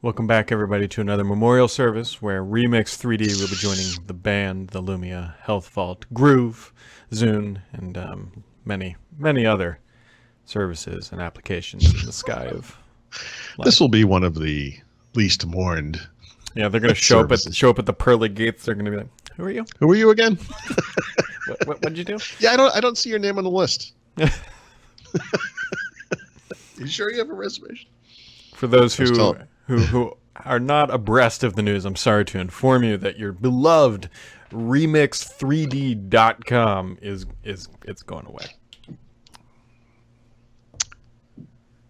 Welcome back, everybody, to another memorial service where Remix 3D will be joining the band, the Lumia, Health Vault, Groove, Zune, and many, many other services and applications in the sky of life. This will be one of the least mourned. Yeah, they're going to show up at the pearly gates. They're going to be like, "Who are you? Who are you again?" What'd you do? Yeah, I don't see your name on the list. You sure you have a reservation? For those who are not abreast of the news, I'm sorry to inform you that your beloved Remix3D.com is going away.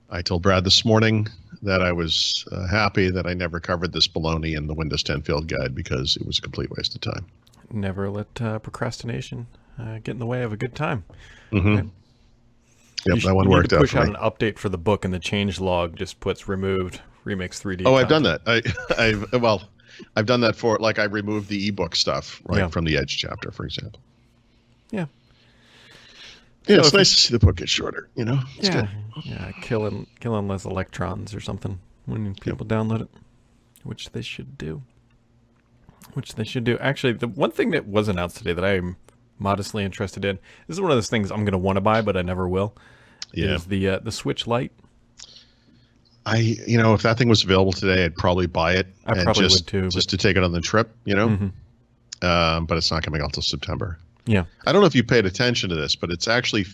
I told Brad this morning that I was happy that I never covered this baloney in the Windows 10 field guide because it was a complete waste of time. Never let procrastination get in the way of a good time. Mm-hmm. Right? Yep, that one worked out. Push out an update for the book, and the change log just puts removed Remix 3D. Oh, I've done that. I've done that for I removed the ebook stuff from the Edge chapter, for example. Yeah. Yeah, so it's nice to see the book get shorter. It's good. Yeah, killing less electrons or something when people download it, which they should do. Actually, the one thing that was announced today that I'm modestly interested in, this is one of those things I'm going to want to buy, but I never will. Yeah. Is the Switch Lite. If that thing was available today, I'd probably buy it. I probably would too. Just to take it on the trip, Mm-hmm. But it's not coming out till September. Yeah. I don't know if you paid attention to this, but it's actually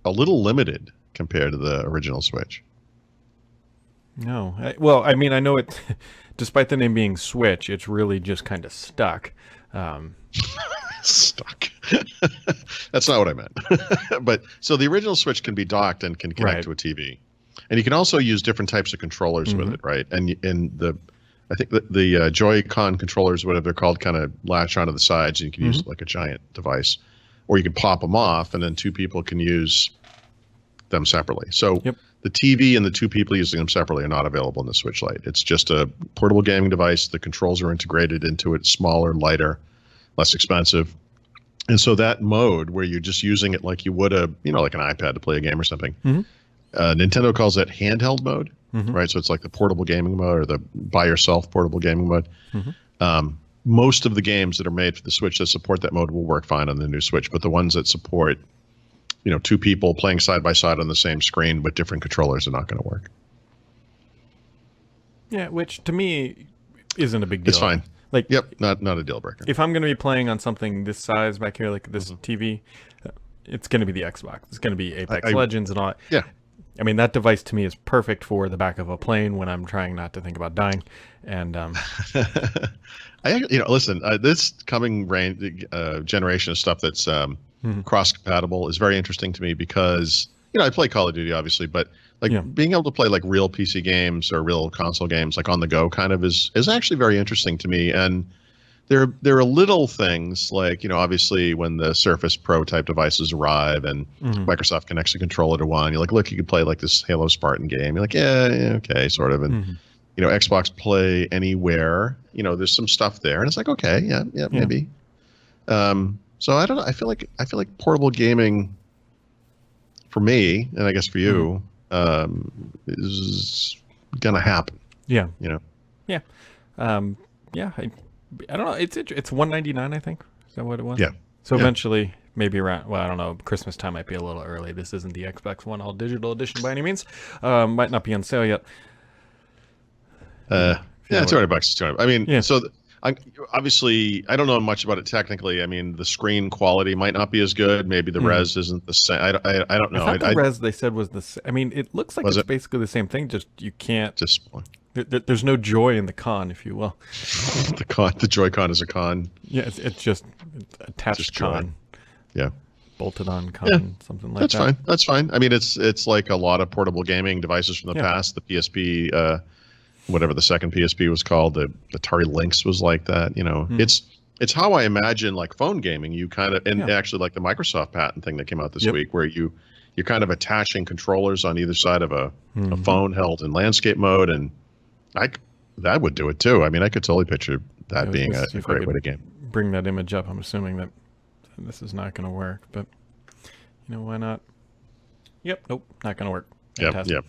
a little limited compared to the original Switch. No. I know it, despite the name being Switch, it's really just kind of stuck. Stuck. That's not what I meant. But so the original Switch can be docked and can connect to a TV. And you can also use different types of controllers with it, right? And I think the Joy-Con controllers, whatever they're called, kind of latch onto the sides, and you can use it like a giant device. Or you can pop them off, and then two people can use them separately. So the TV and the two people using them separately are not available in the Switch Lite. It's just a portable gaming device. The controls are integrated into it, smaller, lighter, less expensive. And so that mode where you're just using it like you would like an iPad to play a game or something, Nintendo calls that handheld mode, right? So it's like the portable gaming mode or the by yourself portable gaming mode. Most of the games that are made for the Switch that support that mode will work fine on the new Switch, but the ones that support, two people playing side by side on the same screen with different controllers are not going to work. Yeah, which to me isn't a big deal. It's fine. Not a deal breaker. If I'm going to be playing on something this size back here, like this TV, it's going to be the Xbox. It's going to be Apex Legends and all that. Yeah. I mean, that device to me is perfect for the back of a plane when I'm trying not to think about dying. And listen, this coming generation of stuff that's cross-compatible is very interesting to me because I play Call of Duty obviously, but being able to play like real PC games or real console games like on the go kind of is actually very interesting to me. And there are little things like, obviously when the Surface Pro type devices arrive and Microsoft connects a controller to one, you're like, look, you could play like this Halo Spartan game. You're like, yeah, okay, sort of. And, Xbox Play Anywhere, there's some stuff there. And it's like, okay, yeah, maybe. So I don't know. I feel like portable gaming for me, and I guess for you, is going to happen. Yeah. Yeah. I don't know. It's $199, I think. Is that what it was? Yeah. So eventually, maybe around, I don't know, Christmas time might be a little early. This isn't the Xbox One all digital edition by any means. Might not be on sale yet. $200 is $200. I mean, so obviously, I don't know much about it technically. I mean, the screen quality might not be as good. Maybe the res isn't the same. I don't know. I thought the res they said was the same. I mean, it looks like it's basically the same thing. Just you can't. There's no joy in the con, if you will. The Joy-Con is a con. Yeah, it's just attached con. Yeah. Bolted on con, something like that. That's fine. I mean, it's like a lot of portable gaming devices from the past. The PSP, whatever the second PSP was called, the Atari Lynx was like that. It's how I imagine like phone gaming. You kind of actually like the Microsoft patent thing that came out this week, where you're kind of attaching controllers on either side of a phone held in landscape mode, and that would do it too. I mean, I could totally picture that being a great way to game. Bring that image up. I'm assuming that this is not going to work, but why not? Yep. Nope. Not going to work. Fantastic. Yep.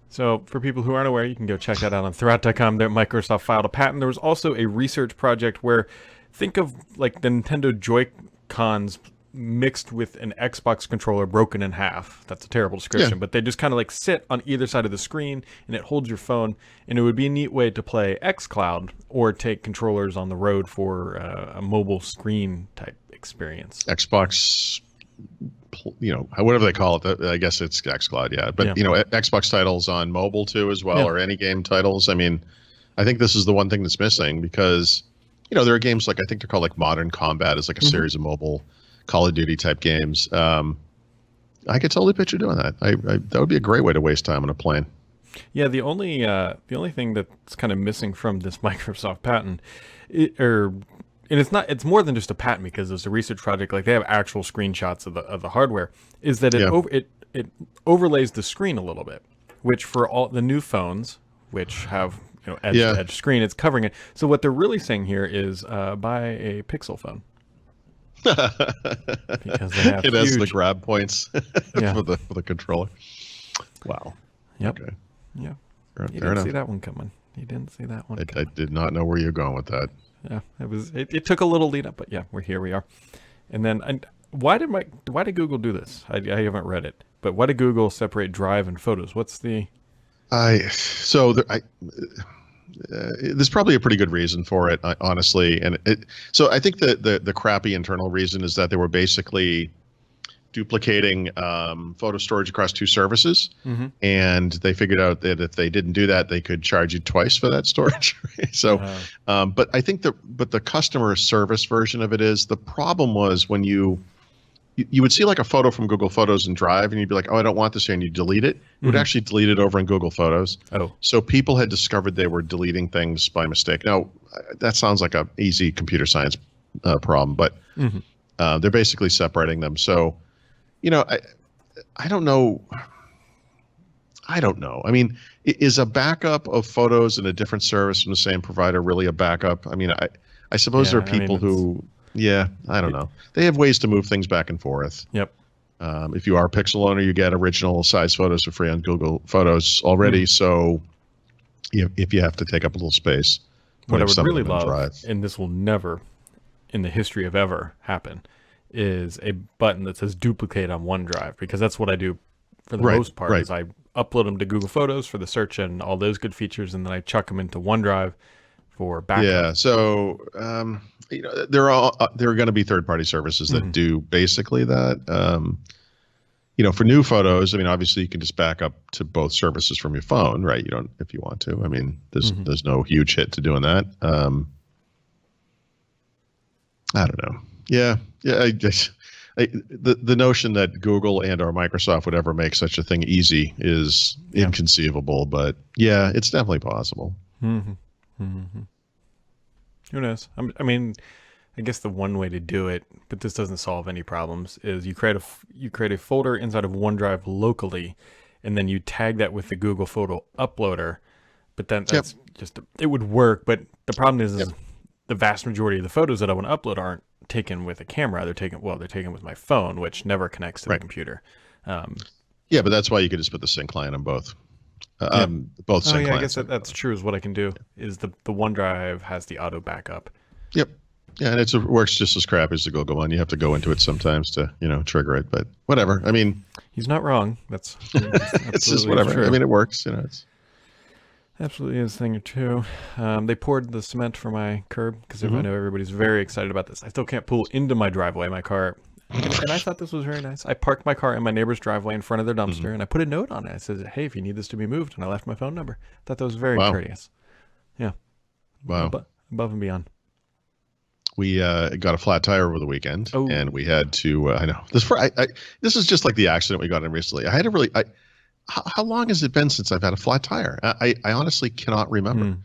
So, for people who aren't aware, you can go check that out on Throughout.com. That Microsoft filed a patent. There was also a research project where, think of like the Nintendo Joy-Cons mixed with an Xbox controller broken in half. That's a terrible description, Yeah. but they just kind of like sit on either side of the screen, and it holds your phone. And it would be a neat way to play xCloud or take controllers on the road for a mobile screen type experience. Xbox, whatever they call it. I guess it's xCloud, yeah. But Yeah. Xbox titles on mobile too, as well, Yeah. or any game titles. I mean, I think this is the one thing that's missing because, there are games like I think they're called like Modern Combat is like a series of mobile Call of Duty type games. I could totally picture doing that. That would be a great way to waste time on a plane. Yeah, the only thing that's kind of missing from this Microsoft patent, and it's more than just a patent because it's a research project. Like they have actual screenshots of the hardware. Is that it overlays the screen a little bit, which for all the new phones, which have edge to edge screen, it's covering it. So what they're really saying here is buy a Pixel phone. Because they have It has the huge. grab points Yeah. for the controller. Wow. Yep. Okay. Yeah. Fair You didn't see enough. that one coming. You didn't see that one I coming. did not know where you're going with that. Yeah, it took a little lead up, but yeah, we are. And then why did Google do this? I haven't read it, but why did Google separate Drive and Photos? What's the There's probably a pretty good reason for it, honestly. So I think the crappy internal reason is that they were basically duplicating photo storage across two services, and they figured out that if they didn't do that, they could charge you twice for that storage. So, but I think the customer service version of it is the problem was when you would see like a photo from Google Photos and Drive, and you'd be like, "Oh, I don't want this here," and you delete it. You would actually delete it over in Google Photos. Oh. So people had discovered they were deleting things by mistake. Now, that sounds like a easy computer science problem, but they're basically separating them. So, I don't know. I don't know. I mean, is a backup of photos in a different service from the same provider really a backup? I mean, I suppose there are people who. Yeah, I don't know. They have ways to move things back and forth. Yep. If you are a Pixel owner, you get original size photos for free on Google Photos already. So if you have to take up a little space, What I would really them in love, Drive. and this will never, in the history of ever, happen, is a button that says duplicate on OneDrive, because that's what I do for the most part. Is I upload them to Google Photos for the search and all those good features, and then I chuck them into OneDrive for backup. Yeah. So there are going to be third-party services that do basically that. For new photos, I mean, obviously you can just back up to both services from your phone, right? You don't, if you want to. I mean, there's no huge hit to doing that. I don't know. Yeah. The notion that Google and or Microsoft would ever make such a thing easy is inconceivable, but yeah, it's definitely possible. Who knows? I mean, I guess the one way to do it, but this doesn't solve any problems, is you create a folder inside of OneDrive locally, and then you tag that with the Google Photo Uploader. But then that's it would work. But the problem is the vast majority of the photos that I want to upload aren't taken with a camera. They're taken with my phone, which never connects to the computer. Yeah, but that's why you could just put the sync client on both. Both sync clients. I guess that's true. Is what I can do is the OneDrive has the auto backup. Yep. Yeah, and it works just as crap as the Google one. You have to go into it sometimes to trigger it, but whatever. I mean, he's not wrong. That's it's just whatever. True. I mean, it works. It's absolutely is a thing or two. They poured the cement for my curb because I know everybody's very excited about this. I still can't pull into my driveway. My car. And I thought this was very nice. I parked my car in my neighbor's driveway in front of their dumpster, and I put a note on it. I said, "Hey, if you need this to be moved," and I left my phone number. I thought that was very courteous. Yeah. Wow. Above and beyond. We got a flat tire over the weekend, and we had to. I know this is just like the accident we got in recently. I had to really. How long has it been since I've had a flat tire? I honestly cannot remember.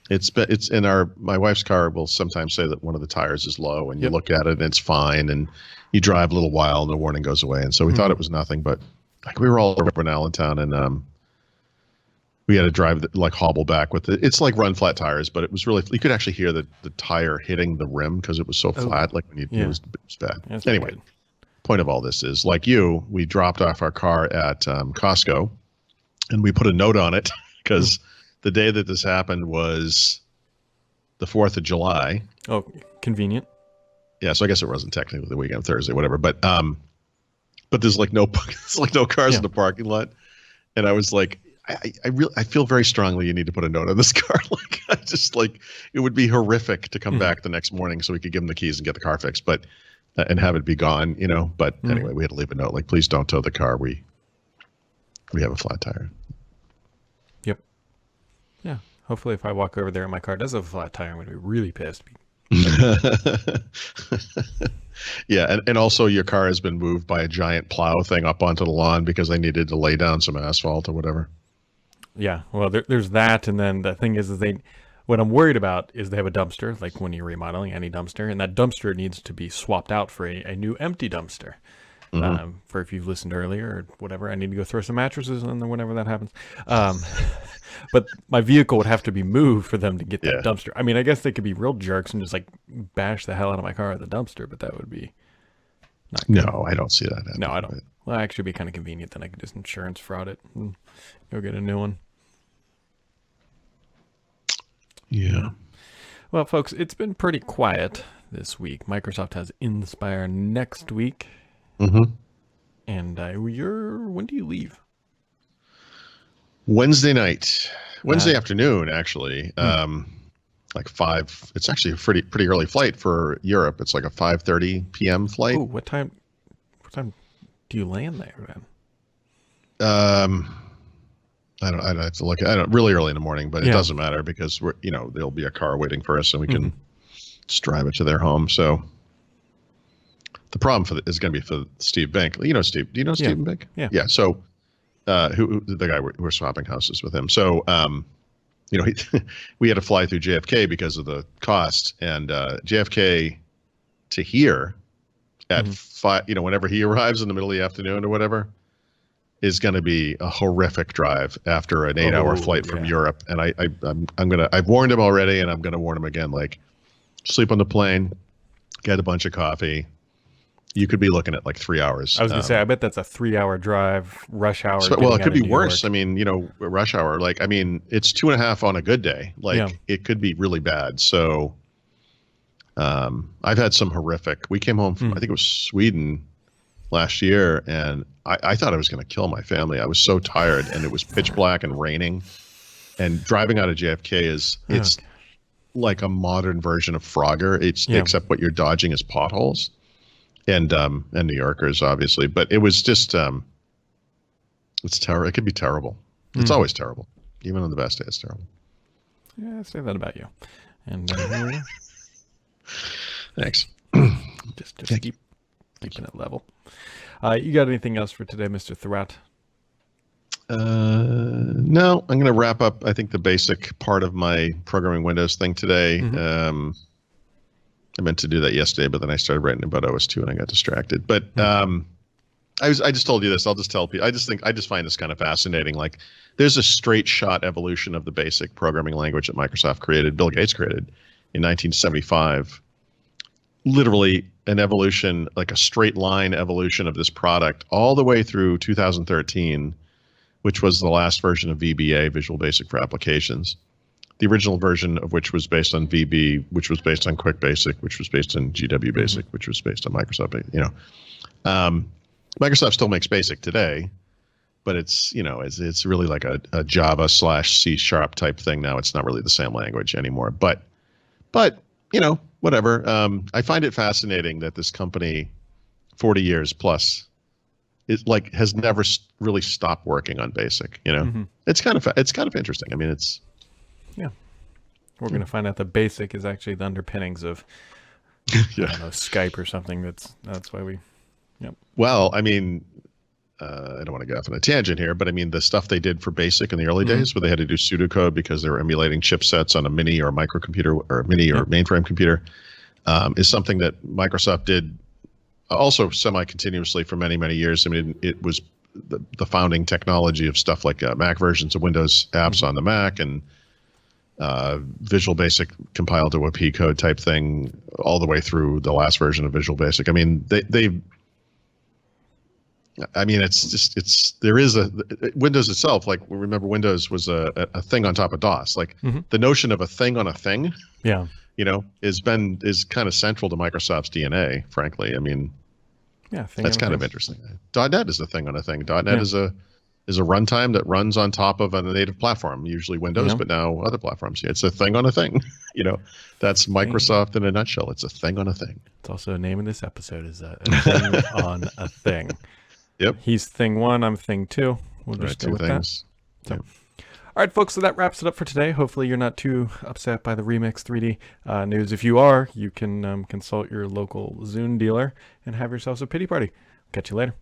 It's in my wife's car will sometimes say that one of the tires is low, and you look at it and it's fine, and you drive a little while and the warning goes away. And so we thought it was nothing, but like we were all over in Allentown, and we had to drive hobble back with it. It's like run flat tires, but it was really, you could actually hear the tire hitting the rim because it was so flat. Like when it was bad. That's anyway, point of all this is, like we dropped off our car at Costco, and we put a note on it because the day that this happened was the 4th of July. Oh, convenient. Yeah, so I guess it wasn't technically the weekend, Thursday, whatever. But there's like no cars in the parking lot, and I was like, I feel very strongly you need to put a note on this car. Like, I just like it would be horrific to come back the next morning so we could give him the keys and get the car fixed, but and have it be gone, you know. But anyway, we had to leave a note like, please don't tow the car. We have a flat tire. Yep. Yeah. Hopefully, if I walk over there and my car does have a flat tire, I'm going to be really pissed. Yeah, and also your car has been moved by a giant plow thing up onto the lawn because they needed to lay down some asphalt or whatever. Yeah, well, there's that, and then the thing is what I'm worried about is they have a dumpster, like when you're remodeling any dumpster, and that dumpster needs to be swapped out for a new empty dumpster. For if you've listened earlier or whatever, I need to go throw some mattresses in there whenever that happens. But my vehicle would have to be moved for them to get that dumpster. I mean, I guess they could be real jerks and just like bash the hell out of my car at the dumpster, but that would be not good. No, I don't see that happening. No, I don't. Well, actually, it'd be kind of convenient. Then I could just insurance fraud it and go get a new one. Yeah. Well, folks, it's been pretty quiet this week. Microsoft has Inspire next week. And when do you leave? Wednesday night. Wednesday afternoon, actually. Like 5. It's actually a pretty early flight for Europe. It's like a 5:30 p.m. flight. Oh, what time do you land there then? I don't have to look. I don't really early in the morning, but it doesn't matter because there'll be a car waiting for us and we can just drive it to their home. So the problem is going to be for Steve Bink. You know Steve. Do you know Stephen Bink? Yeah. Yeah. So who the guy we're swapping houses with him. So we had to fly through JFK because of the cost, and JFK to here at 5. Whenever he arrives in the middle of the afternoon or whatever, is going to be a horrific drive after an 8-hour flight from Europe. And I've warned him already, and I'm going to warn him again. Like, sleep on the plane, get a bunch of coffee. You could be looking at like 3 hours. I was going to say, I bet that's a 3-hour drive, rush hour. Well, it could be worse. I mean, rush hour. Like, I mean, it's 2.5 on a good day. Like, it could be really bad. So, I've had some horrific. We came home from I think it was Sweden last year, and I thought I was going to kill my family. I was so tired, and it was pitch black and raining. And driving out of JFK it's like a modern version of Frogger. Except what you're dodging is potholes. And New Yorkers, obviously, but it was just it's terrible. It could be terrible. It's always terrible, even on the best day. It's terrible. Yeah, I say that about you. And thanks. just keeping it level. You got anything else for today, Mr. Thurrott? No, I'm going to wrap up. I think the basic part of my programming Windows thing today. I meant to do that yesterday, but then I started writing about OS2 and I got distracted. But I just told you this. I'll just tell people. I just find this kind of fascinating. Like, there's a straight shot evolution of the basic programming language that Microsoft created, Bill Gates created in 1975. Literally an evolution, like a straight line evolution of this product all the way through 2013, which was the last version of VBA, Visual Basic for Applications. The original version of which was based on VB, which was based on Quick Basic, which was based on GW Basic, which was based on Microsoft. Microsoft still makes Basic today, but it's really like a Java / C# type thing now. It's not really the same language anymore. But whatever. I find it fascinating that this company, 40 years plus, is like has never really stopped working on Basic. It's kind of interesting. I mean, it's. Yeah, we're going to find out that Basic is actually the underpinnings of I don't know, Skype or something. That's why we. Yep. Well, I mean, I don't want to go off on a tangent here, but I mean the stuff they did for Basic in the early days, where they had to do pseudocode because they were emulating chipsets on a mini or microcomputer or mini or mainframe computer, is something that Microsoft did also semi-continuously for many, many years. I mean, it was the founding technology of stuff like Mac versions of Windows apps on the Mac and Visual Basic compiled to a P code type thing all the way through the last version of Visual Basic. I mean, I mean, there is Windows itself. Like, remember, Windows was a thing on top of DOS. Like the notion of a thing on a thing, Yeah. is kind of central to Microsoft's DNA, frankly. I mean, Yeah, that's kind of interesting. .NET is a thing on a thing. .NET is a runtime that runs on top of a native platform, usually Windows, but now other platforms. It's a thing on a thing. That's Microsoft in a nutshell. It's a thing on a thing. It's also the name of this episode is a thing on a thing. Yep. He's thing one, I'm thing two. We'll just go with things. that. So. All right, folks, so that wraps it up for today. Hopefully you're not too upset by the Remix 3D news. If you are, you can consult your local Zune dealer and have yourselves a pity party. Catch you later.